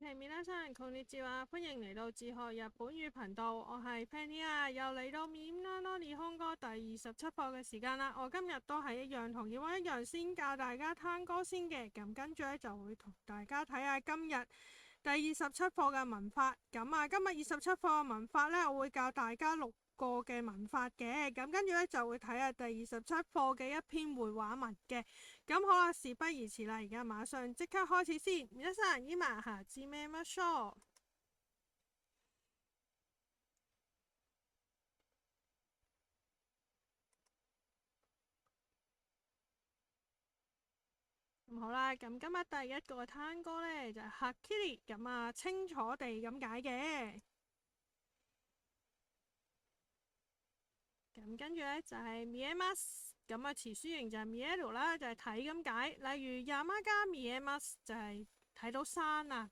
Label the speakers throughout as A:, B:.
A: OK，皆さんこんにちは，歡迎嚟到自學日本語頻道，我係 Penny 啊，又嚟到面啦咯，尼康哥第27課嘅時間啦。我今日都係一樣同以往一樣，先教大家聽歌先嘅，咁跟住咧就會同大家睇下今日第27課嘅文法。咁啊，今日27課嘅文法咧，我會教大家6個嘅文法嘅，咁跟住咧就會睇下第27課嘅一篇會話文嘅。咁好啦，事不宜遲啦，而家馬上即刻開始先。皆さん今始めましょう。咁好啦，咁今日第一個聽歌呢，就係はっきり，咁啊清楚地咁解嘅。咁跟住呢，就係見えます，咁啊詞書形就係見える啦，就係睇咁解。例如山が見えます，就係睇到山啊。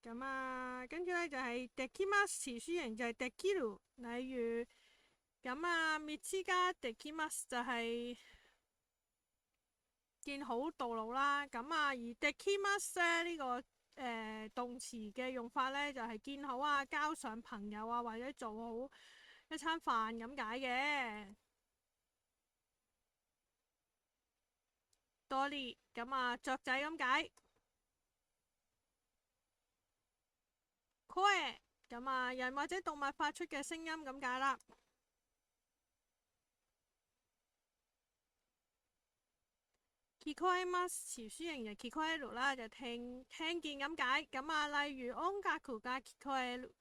A: 咁啊，跟住呢，就係できます，詞書形就係できる。例如咁啊，道ができます就係建好道路啦。咁啊，而できます咧呢個動詞嘅用法呢，就係建好啊，交上朋友啊，或者做好一餐飯咁解嘅。鳥咁啊，雀仔咁解。聲咁啊，人或者動物發出嘅聲音咁解啦。聞こえます，詞書形就聞こえる啦，就聽見咁解。咁啊，例如音楽が聞こえる，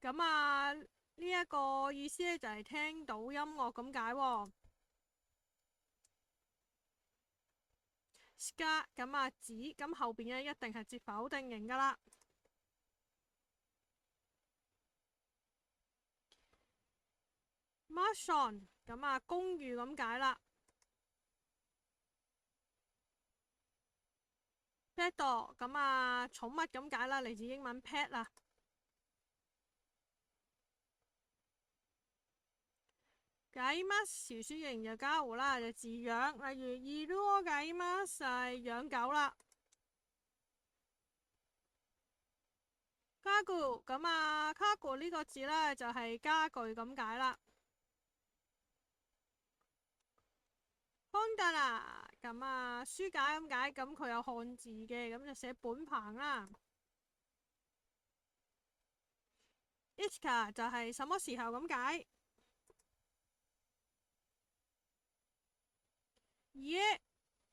A: 咁啊呢一個意思咧就係聽到音樂咁解喎。鹿咁啊指，咁後邊咧一定係接否定型噶啦。マンション咁啊公寓咁解啦。pet 咁啊寵物咁解啦，嚟自英文 pet 啦。飼います詞書形就家戶啦，就飼養。例如いるを飼います就係養狗啦。家具咁啊，家具呢個字呢，就係家具咁解啦。本棚咁啊書架咁解，咁佢有漢字嘅，咁就寫本棚啦。いつか就係什麼時候咁解。家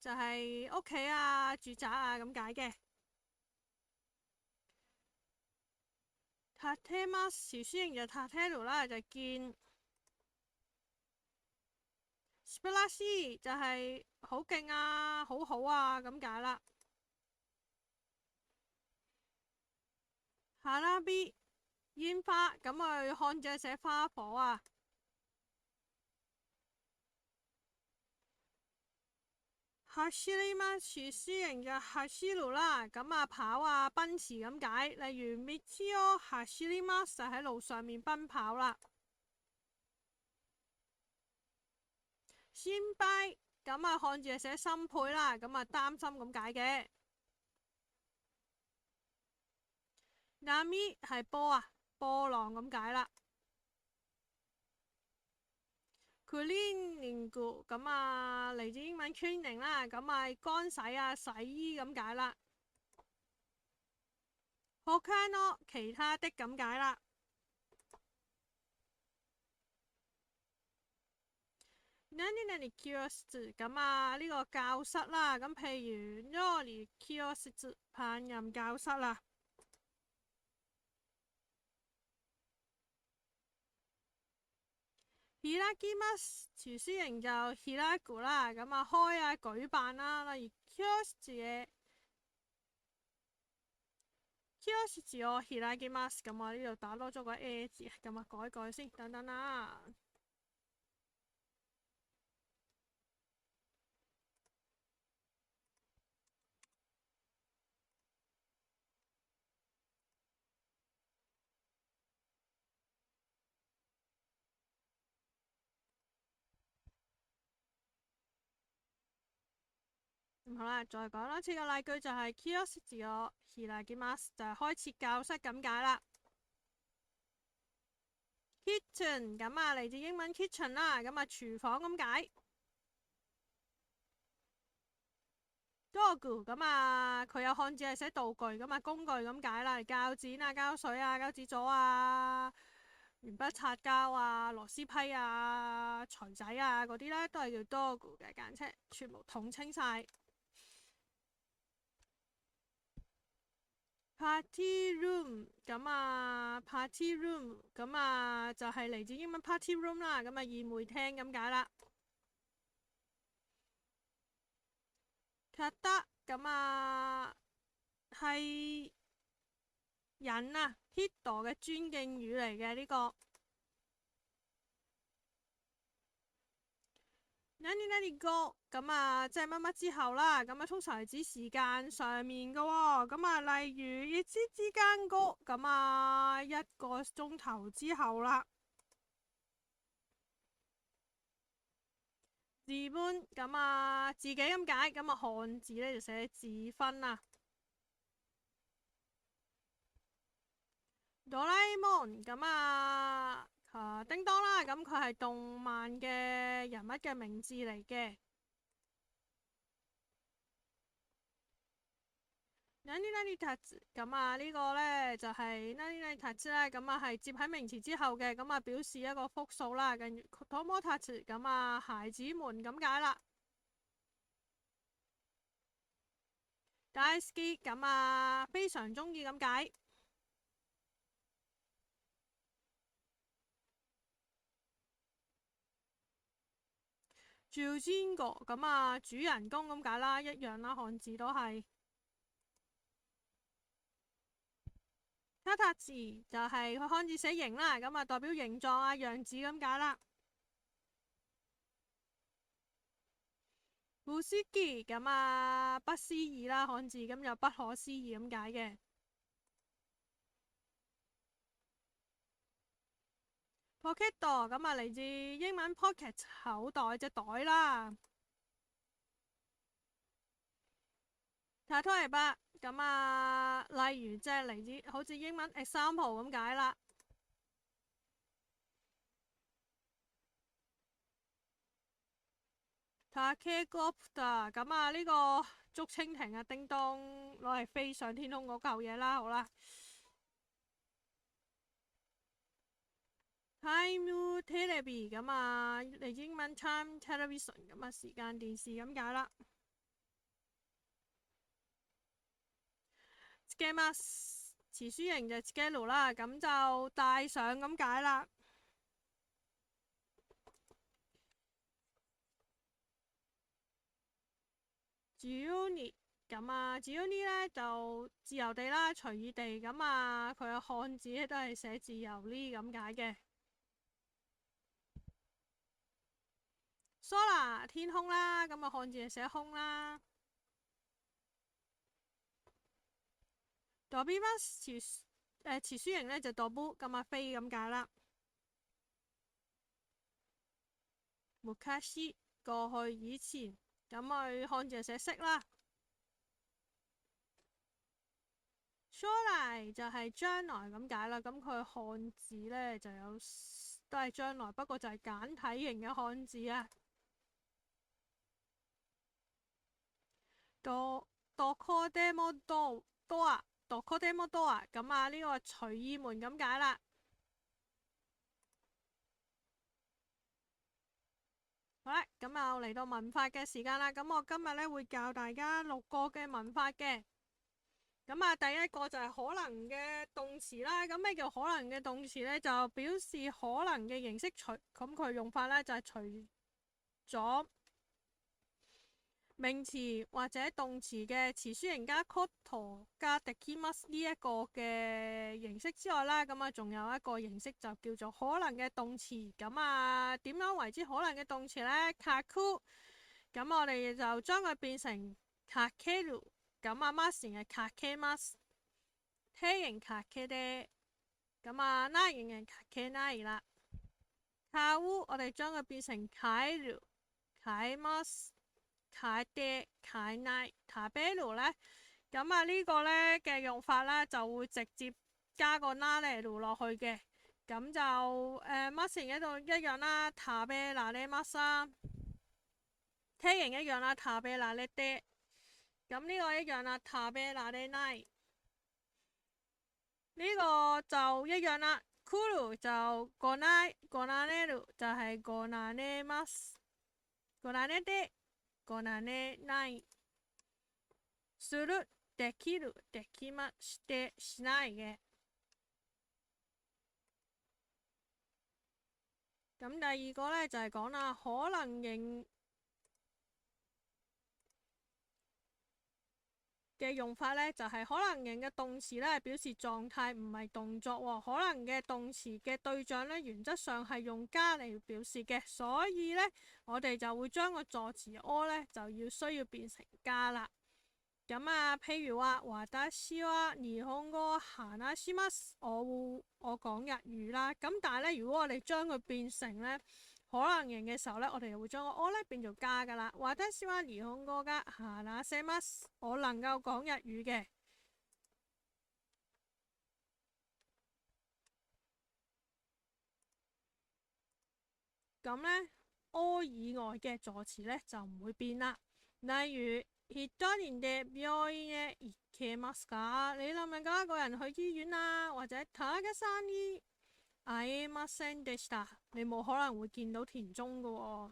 A: 就係屋企啊、住宅啊咁解嘅。建てます詞書形就建てる啦，就建。素晴らしい就係好勁啊、好好啊咁解啦。花火煙花咁佢漢字寫花火啊。走ります詞書形就走る啦，咁啊跑啊奔馳咁解。例如道を走ります就喺路上面奔跑啦。心配咁啊漢字係寫心配啦，咁啊擔心咁解嘅。波係波啊，波浪咁解啦。cleaning 咁啊嚟自英文 cleaning 啦，咁啊乾洗啊洗衣咁解啦。他の其他的咁解啦。何々教室咁啊呢個教室啦，咁譬如料理教室烹飪教室啦。開きます詞書形就開く啦，咁啊開啊舉辦啦。例如教室嘅教室を開きます，咁我呢度打多咗個 A 字，咁啊改改先，等等啦。好啦，再講多次個例句就係 Kiosk を開きます，就係開設教室咁解啦。Kitchen 咁啊，嚟自英文 kitchen 啦，咁啊廚房咁解。道具咁啊，佢有漢字係寫道具咁啊，工具咁解啦，膠剪啊、膠水啊、膠紙組啊、鉛筆擦膠啊、螺絲批啊、錘仔啊嗰啲咧，都係叫道具嘅簡稱，全部統稱晒。Party room 咁啊，party room 咁啊，就係嚟自英文 party room 啦，咁啊宴會廳咁解啦。方咁啊係人啊 Hito 嘅尊敬語嚟嘅呢個。何個咁啊，即係乜乜之後啦，咁啊通常係指時間上面嘅喎，咁啊例如一之間個咁啊1個鐘頭之後啦。自分咁啊自己咁解，咁啊漢字咧就寫自分啊。哆啦 A 夢咁啊叮當啦，咁佢係動漫嘅人物嘅名字嚟嘅。何達咁啊呢個咧就係何達咧，咁啊係接喺名詞之後嘅，咁啊表示一個複數啦。跟住多摩達咁啊孩子們咁解啦。大好き咁啊非常中意咁解。主人公咁啊主人公咁解啦，一樣啦，漢字都係。卡塔字就係佢漢字寫形啦，咁啊代表形狀啊樣子咁解啦。不思議咁啊不思議啦，漢字咁就不可思議咁解嘅。pocket 咁啊嚟自英文 pocket 口袋隻袋啦。例えば咁啊，例如即係嚟自好似英文 example 咁解啦。Takekoputer咁啊呢個竹蜻蜓啊叮當攞嚟飛上天空嗰嚿嘢啦，好啦。Time television 咁啊嚟自英文 time television 咁啊時間電視咁解啦。つけます詞書形就つける啦，咁就戴上咁解啦。自由に咁啊，自由に咧就自由地啦，隨意地咁啊，佢嘅漢字咧都係寫自由呢咁解嘅。Solar 天空啦，咁啊漢字係寫空啦。飛びます詞書形咧就飛ぶ咁啊飛咁解啦。昔過去以前，咁佢漢字係寫識啦。將來就係將來咁解啦，咁佢漢字咧就有都係將來，不過就係簡體型嘅漢字啊。どこでもドア，どこでもドア，咁啊呢個隨意門咁解啦。好啦，咁啊嚟到文法嘅時間啦，咁我今日咧會教大家6個嘅文法嘅。咁啊，第一個就係可能嘅動詞啦。咁咩叫可能嘅動詞呢？就表示可能嘅形式除，咁佢用法呢，就係除咗名詞或者動詞嘅詞書形加 koto 加 dekimasu 呢一個嘅形式之外啦，咁啊仲有一個形式就叫做可能嘅動詞。咁啊點樣為之可能嘅動詞呢？kaku，咁我哋就將佢變成 kakeru。咁啊，mas 型係 kakemas，梯型 kakede，咁啊，拉型係 kakenai 啦。卡烏我哋將佢變成 kairu，kaimas，買爹買奶食べる咧，咁啊呢個咧嘅用法咧就會直接加個拉嚟落去嘅，咁就乜成喺度一樣啦，食べられます啦，聽型一樣啦，食べられて，咁呢個一樣啦，食べられない，呢個就一樣啦。来る就来ない，来られる就係來られます，來られて來られない。するできるできましてしない嘅。咁第二個呢，就係講啦，可能型嘅用法呢，就係可能型嘅動詞呢，表示狀態唔係動作喎。可能嘅動詞嘅對象呢，原則上係用加嚟表示嘅，所以呢，我哋就會將個助詞を呢，就要需要變成加啦。咁啊，譬如話私は日本語話します，我講日語啦。咁但係咧，如果我哋將佢變成咧可能型嘅時候咧，我哋就會將個我咧變做加噶啦。私は日本語が話せます，我能夠講日語嘅。咁咧，我以外嘅助詞咧就唔會變啦。例如一人で病院へ行けますか？你能唔能夠一個人去醫院啊？或者田中さんに会えませんでした？你冇可能會見到田中噶喎。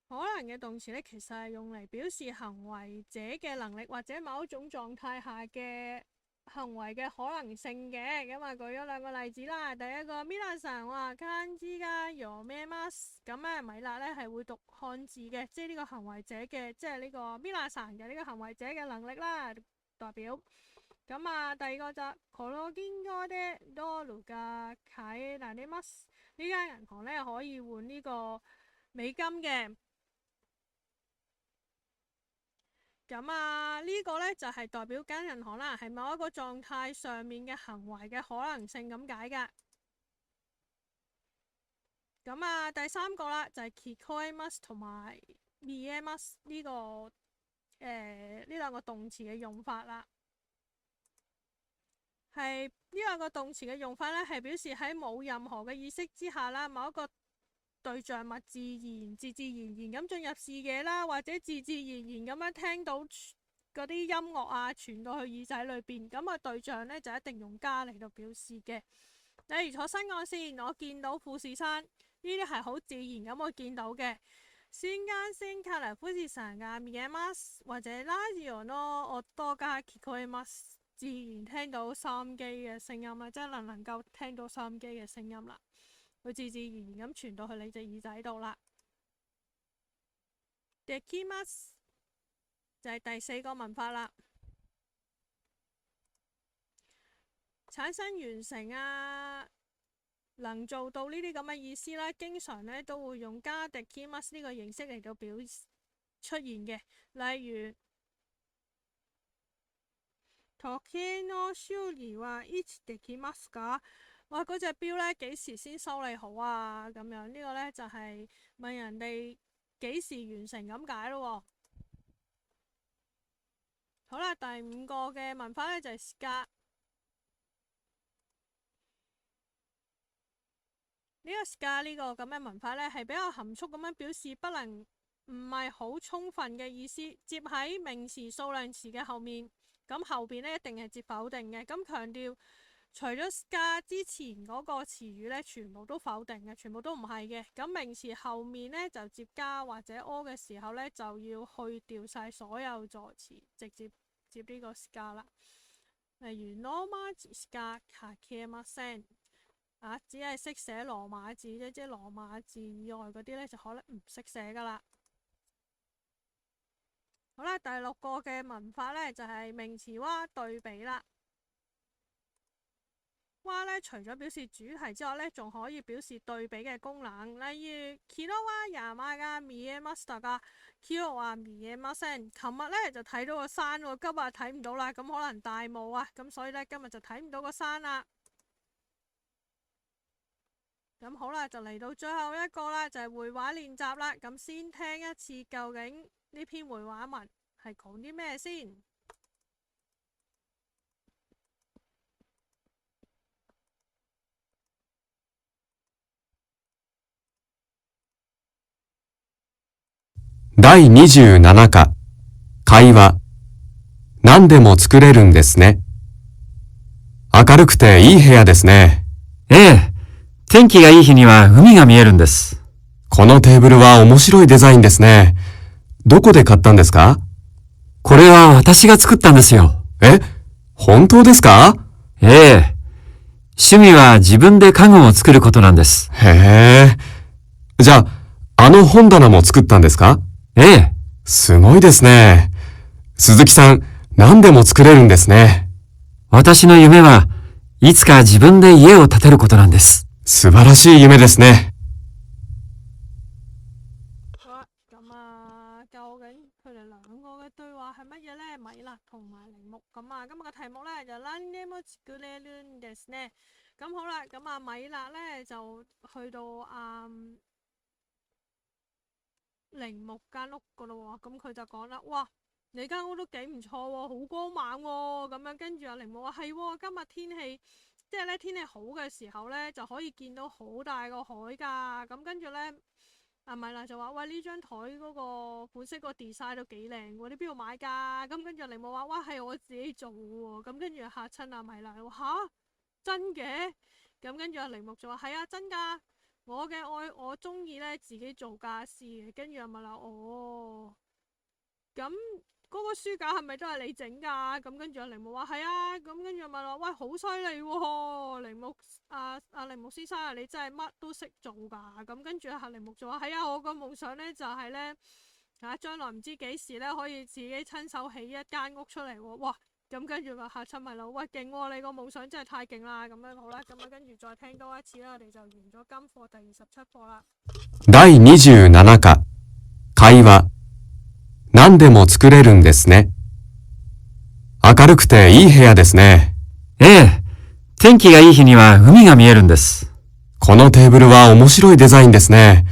A: 可能嘅動詞呢，其實係用嚟表示行為者嘅能力或者某一種狀態下嘅行為嘅可能性嘅。咁啊，舉咗兩個例子啦。第一個，米娜さん話漢字が読めます。咁咧，米娜呢係會讀漢字嘅，即係呢個行為者嘅，即係呢個米娜さん嘅呢個行為者嘅能力啦，代表。咁啊，第二個就この銀行でドルが買えられます。呢間銀行呢可以換呢個美金嘅。咁啊，呢個呢就係代表間銀行啦，係某一個狀態上面嘅行為嘅可能性咁解㗎。咁啊，第三個啦，就係聞こえます同埋見えます呢個呢兩個動詞嘅用法啦。係呢兩個動詞嘅用法呢，係表示喺冇任何嘅意識之下啦，某一個對象物自然咁進入視野啦，或者自然咁樣聽到嗰啲音樂啊傳到去耳仔裏邊，咁啊對象呢，就一定用加嚟到表示嘅。例如坐新幹線，我見到富士山，呢啲係好自然咁我見到嘅。新幹線から富士山が見えます，或者ラジオの音が聞こえます，自然聽到收音機嘅聲音啦，即係能夠聽到收音機嘅聲音啦。佢自然咁傳到去你隻耳仔度啦。できます就係第四個文法啦，產生完成啊，能做到呢啲咁嘅意思啦，經常呢都會用加できます呢個形式嚟到表出現嘅。例如時計の修理はいつできますか？哇！嗰隻錶呢幾時先修理好啊？咁樣呢個呢，就係問人哋幾時完成咁解咯。好啦，第五個嘅文法呢，就係時間。呢個時間呢個咁嘅文法呢，係比較含蓄咁樣表示不能唔係好充分嘅意思，接喺名詞數量詞嘅後面，咁後邊呢，一定係接否定嘅。咁強調除咗時間之前嗰個詞語呢，全部都否定嘅，全部都唔係嘅。咁名詞後面呢，就接加或者柯嘅時候呢，就要去掉晒所有助詞，直接接呢個時間啦。例如羅馬字時間書けません。只係識寫羅馬字啫，即係羅馬字以外嗰啲呢，就可能唔識寫噶啦。好啦，第六個嘅文法呢，就係名詞對比啦。哇咧，除咗表示主題之外咧，仲可以表示對比嘅功能，例如 Kiro は山が見えましたが Kiro は見えません。琴日咧就睇到個山喎，今日睇唔到啦，咁可能大霧啊，咁所以咧今日就睇唔到個山啦。咁好啦，就嚟到最後一個啦，就係會話練習啦。咁先聽一次，究竟呢篇會話文係講啲咩先？
B: 第27課、会話。何でも作れるんですね。明るくていい部屋ですね。
C: ええ、天気がいい日には海が見えるんです。
B: このテーブルは面白いデザインですね。どこで買ったんですか？
C: これは私が作ったんですよ。
B: え、本当ですか？
C: ええ、趣味は自分で家具を作ることなんです。
B: へえ。じゃあ、あの本棚も作ったんですか？
C: ええ。
B: すごいですね。鈴木さん、何でも作れるんですね。
C: 私の夢はいつか自分で家を建てることなんです。
B: 素晴らしい夢ですね。
A: 究竟佢哋兩個嘅對話係乜嘢呢？米勒同埋鈴木咁啊，今日嘅題目呢就何でも作れるんですね。咁好啦，咁啊米勒呢就去到鈴木間屋噶咯喎，咁佢就講啦，哇！你間屋都幾唔錯喎，好光猛喎，咁樣跟住阿鈴木話係喎，今日天氣即係咧天氣好嘅時候咧，就可以見到好大個海㗎，咁跟住咧阿米娜就話：喂，呢張台嗰個款式個 design 都幾靚喎，你邊度買㗎？咁跟住鈴木話：哇，係我自己做喎，咁跟住嚇親阿米娜話吓？真嘅？咁跟住阿鈴木就話：係啊，真㗎。我嘅愛我中意咧自己做家私嘅，跟住阿米娜哦，咁。嗰個書架係咪都係你整㗎？咁跟住阿鈴木話係啊，咁跟住咪話喂好犀利喎，鈴木鈴木先生啊，你真係乜都識做㗎。咁跟住阿鈴木就話係啊，我個夢想呢就係呢，將來唔知幾時呢可以自己親手起一間屋出嚟喎。哇！咁跟住咪嚇親咪咯，喂勁喎！你個夢想真係太勁啦。咁樣好啦，咁樣跟住再聽多一次啦，我哋就完咗今課第27課啦。
B: 第27課、会話。何でも作れるんですね。明るくていい部屋ですね。
C: ええ、天気がいい日には海が見えるんです。
B: このテーブルは面白いデザインですね。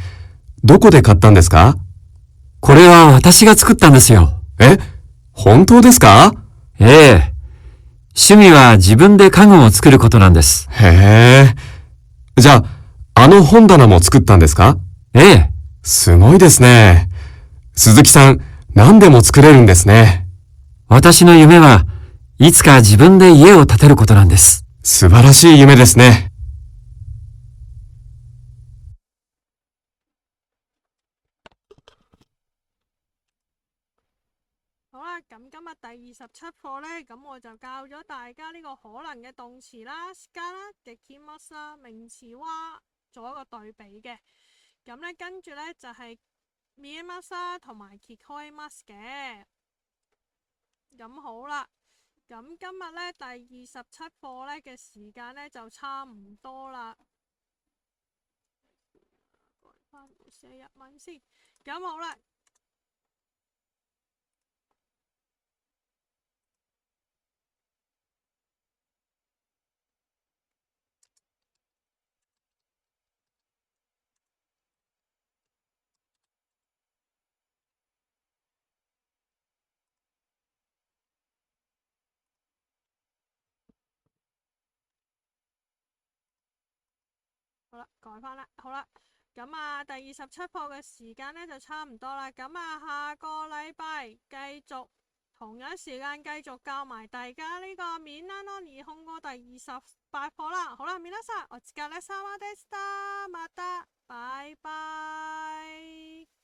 B: どこで買ったんですか？
C: これは私が作ったんですよ。
B: え、本当ですか？
C: ええ、趣味は自分で家具を作ることなんです。
B: へえ。じゃあ、あの本棚も作ったんですか？
C: ええ。
B: すごいですね。鈴木さん、何でも作れるんですね。
C: 私の夢はいつか自分で家を建てることなんです。
B: 素晴らしい夢ですね。
A: 好啦，咁今日第27課呢，咁我就教咗大家呢個可能嘅動詞啦、時間啦、できます啦、名詞哇，做一個對比嘅。咁呢，跟住呢，就係見えます啦同埋聞こえます嘅。咁好啦，咁今日呢，第27課呢嘅時間呢，就差唔多啦。改翻寫日文先。咁好啦。好啦，改翻啦，好啦，咁啊，第27課嘅時間呢就差唔多啦，咁啊，下個禮拜繼續同樣時間繼續教埋大家呢個みんなの日本語第28課啦。好啦，皆さんお疲れ様でした。また，拜拜。